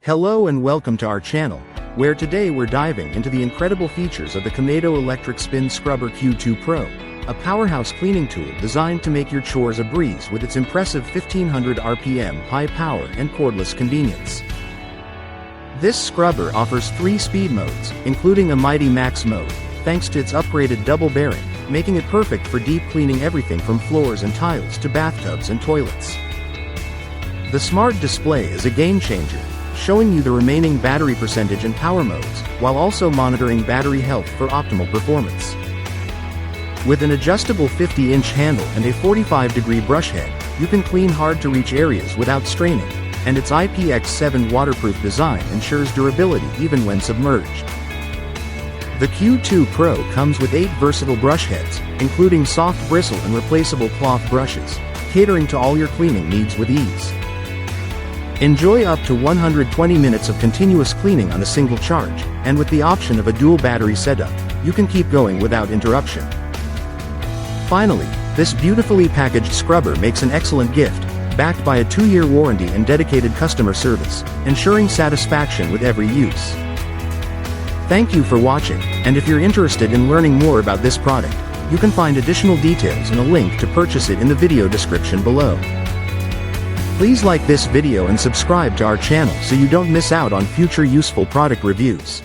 Hello and welcome to our channel, where today we're diving into the incredible features of the Qimedo Electric Spin Scrubber Q2 Pro, a powerhouse cleaning tool designed to make your chores a breeze with its impressive 1500 RPM high power and cordless convenience. This scrubber offers 3 speed modes, including a mighty max mode, thanks to its upgraded double bearing, making it perfect for deep cleaning everything from floors and tiles to bathtubs and toilets. The smart display is a game changer, showing you the remaining battery percentage and power modes, while also monitoring battery health for optimal performance. With an adjustable 50-inch handle and a 45-degree brush head, you can clean hard-to-reach areas without straining, and its IPX7 waterproof design ensures durability even when submerged. The Q2 Pro comes with 8 versatile brush heads, including soft bristle and replaceable cloth brushes, catering to all your cleaning needs with ease. Enjoy up to 120 minutes of continuous cleaning on a single charge, and with the option of a dual battery setup, you can keep going without interruption. Finally, this beautifully packaged scrubber makes an excellent gift, backed by a 2-year warranty and dedicated customer service, ensuring satisfaction with every use. Thank you for watching, and if you're interested in learning more about this product, you can find additional details and a link to purchase it in the video description below. Please like this video and subscribe to our channel so you don't miss out on future useful product reviews.